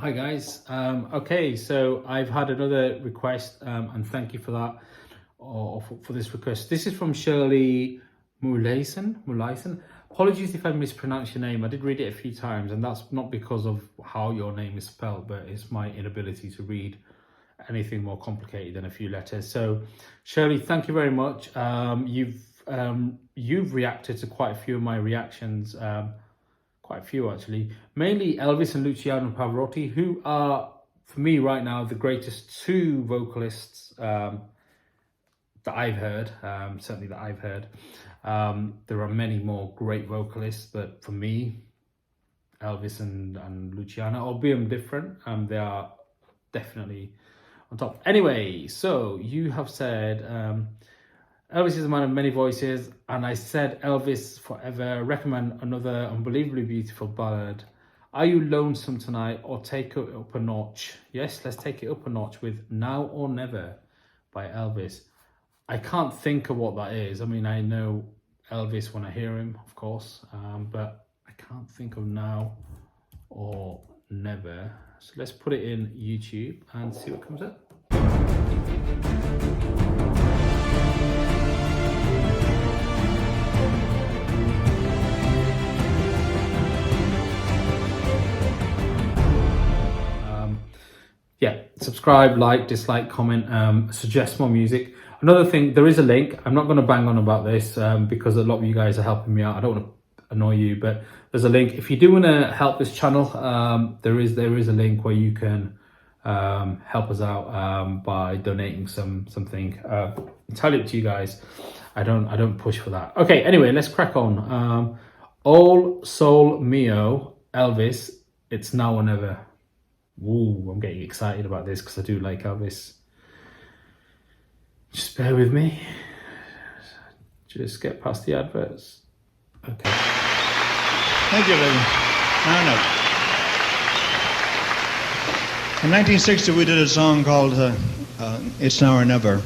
Hi guys. Okay, so I've had another request, and thank you for that, or for this request. This is from Shirley Mulaisen. Apologies if I mispronounced your name. I did read it a few times, and that's not because of how your name is spelled, but it's my inability to read anything more complicated than a few letters. So, Shirley, thank you very much. You've reacted to quite a few of my reactions. Quite a few actually, mainly Elvis and Luciano Pavarotti, who are, for me right now, the greatest two vocalists that I've heard, certainly that I've heard. There are many more great vocalists, but for me, Elvis and Luciano, albeit different, they are definitely on top. Anyway, so you have said, Elvis is a man of many voices, and I said Elvis forever. Recommend another unbelievably beautiful ballad. Are you lonesome tonight, or take it up a notch? Yes, let's take it up a notch with Now or Never by Elvis. I can't think of what that is. I mean, I know Elvis when I hear him, of course, but I can't think of Now or Never. So let's put it in YouTube and see what comes up. Yeah, subscribe, like, dislike, comment, suggest more music. Another thing, there is a link. I'm not going to bang on about this because a lot of you guys are helping me out. I don't want to annoy you, but there's a link. If you do want to help this channel, there is a link where you can help us out by donating something. Entirely up to you guys. I don't push for that. Okay, anyway, let's crack on. All Soul Mio, Elvis, It's Now or Never. Ooh, I'm getting excited about this because I do like Elvis. Just bear with me. Just get past the adverts. Okay. Thank you, baby. I know. In 1960, we did a song called It's Now or Never.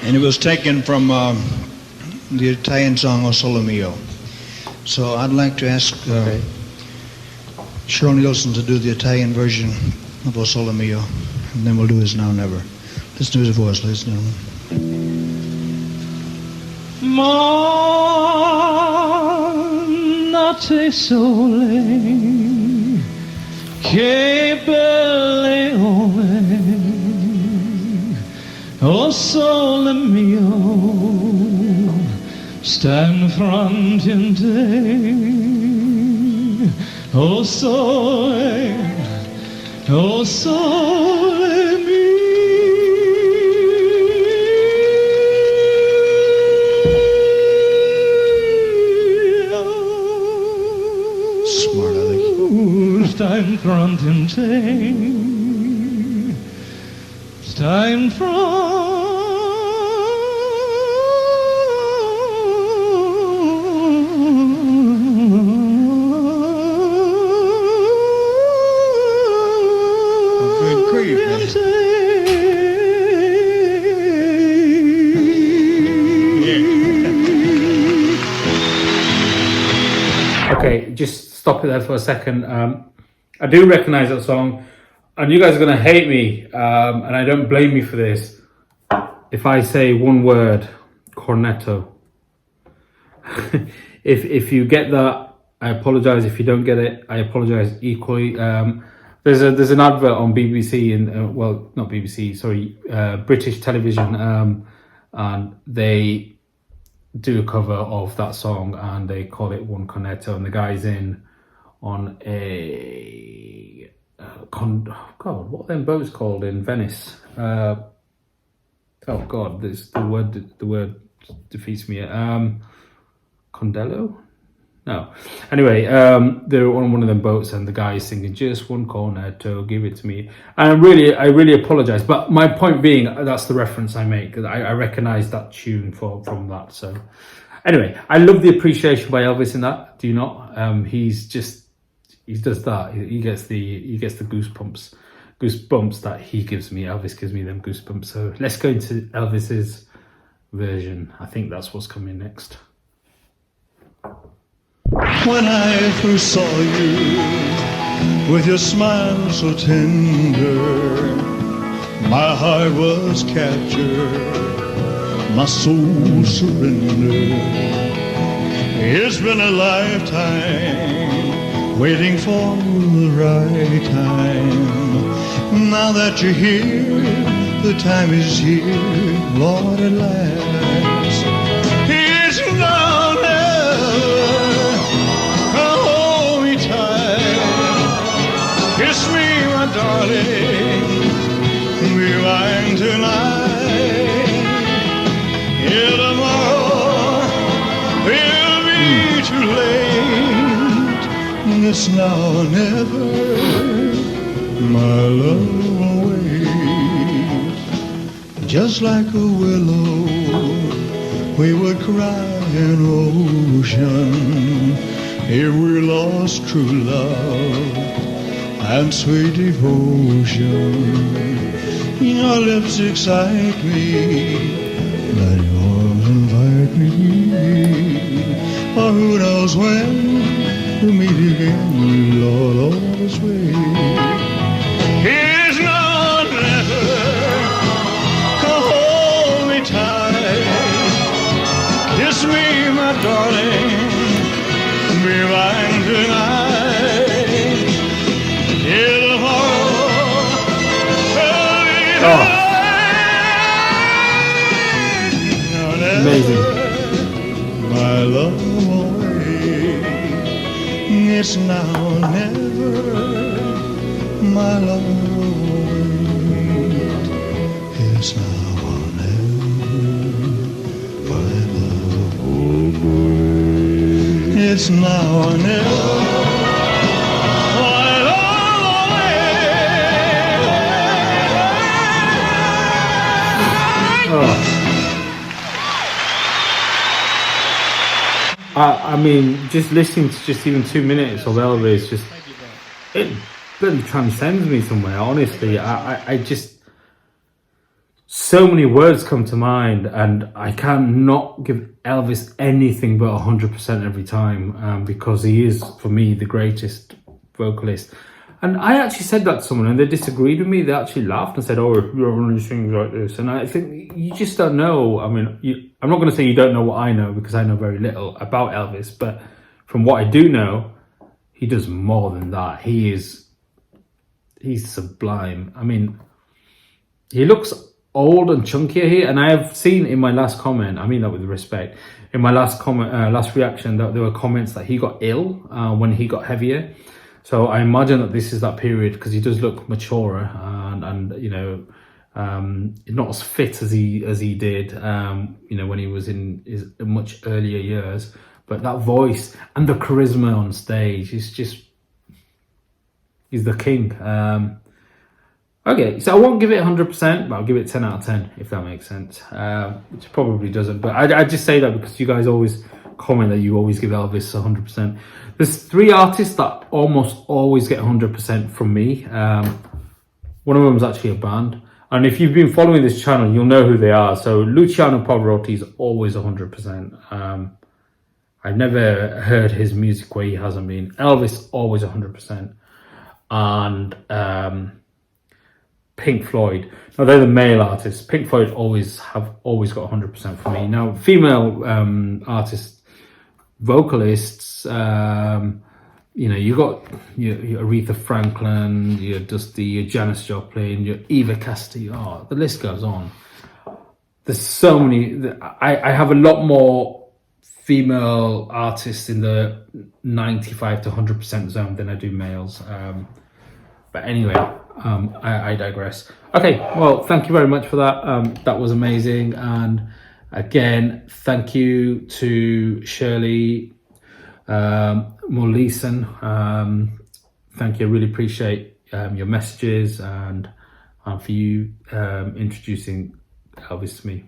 And it was taken from the Italian song O Sole Mio. So I'd like to ask Cheryl Nielsen to do the Italian version of O Sole Mio, and then we'll do It's Now or Never. Listen to his voice, ladies and gentlemen. Ma notte sole, che belle ore, o sole mio, sta in fronte a te. O sole mio. Smart, I think. Sta in fronte a te, sta in fronte. Okay, just stop it there for a second. I do recognize that song, and you guys are going to hate me, and I don't blame you for this. If I say one word, cornetto. If you get that, I apologize. If you don't get it, I apologize equally. There's an advert on BBC, and well, not BBC, sorry, British television, and they do a cover of that song, and they call it One Cornetto, and the guy's in on a God, what are them boats called in Venice? Oh God, the word defeats me. Condello? No. Anyway, they're on one of them boats, and the guy is singing just one cornetto, give it to me. And I really apologize. But my point being, that's the reference I make. I recognize that tune from that. So anyway, I love the appreciation by Elvis in that. Do you not? He does that. He gets the goosebumps that he gives me. Elvis gives me them goosebumps. So let's go into Elvis's version. I think that's what's coming next. When I first saw you, with your smile so tender. My heart was captured, my soul surrendered. It's been a lifetime waiting for the right time. Now that you're here, the time is here, Lord, at last. It's now never, hold me tight. Kiss me, my darling, be mine tonight. Yeah, tomorrow will be too late. It's now or never, my love will wait. Just like a willow, we would cry in ocean if we lost true love and sweet devotion. Your lips excite me, let yours invite me. Or who knows when we'll meet again, Lord, all this way. Here's no never, hold me tight. Kiss me, my darling, be mine tonight. Yeah, amazing. My love away. It's now or never, my love away. It's now or never, my love away. It's now or never. I mean, just listening to just even 2 minutes of Elvis, just it really transcends me somewhere. Honestly, I just, so many words come to mind, and I cannot give Elvis anything but 100% every time, because he is, for me, the greatest vocalist. And I actually said that to someone, and they disagreed with me. They actually laughed and said, "Oh, you're only singing like this." And I think you just don't know. I mean, I'm not going to say you don't know what I know, because I know very little about Elvis. But from what I do know, he does more than that. He's sublime. I mean, he looks old and chunkier here, and I have seen in my last comment, I mean that with respect, in my last comment, last reaction, that there were comments that he got ill when he got heavier. So I imagine that this is that period, because he does look maturer and you know, not as fit as he did, you know, when he was in his much earlier years. But that voice and the charisma on stage is just, he's the king. Okay, so I won't give it 100%, but I'll give it 10 out of 10, if that makes sense, which probably doesn't. But I just say that because you guys always comment that you always give Elvis 100%. There's 3 artists that almost always get 100% from me. One of them is actually a band. And if you've been following this channel, you'll know who they are. So Luciano Pavarotti is always 100%. I've never heard his music where he hasn't been. Elvis, always 100%. And Pink Floyd. Now, they're the male artists. Pink Floyd always got 100% for me. Now, female artists, vocalists, you know, you got your Aretha Franklin, your Dusty, your Janis Joplin, your Eva Castillo. Oh, the list goes on. There's so many. I have a lot more female artists in the 95 to 100% zone than I do males. But anyway, I digress. Okay, well, thank you very much for that. That was amazing. And again, thank you to Shirley Morleeson. Thank you. I really appreciate your messages and for you introducing Elvis to me.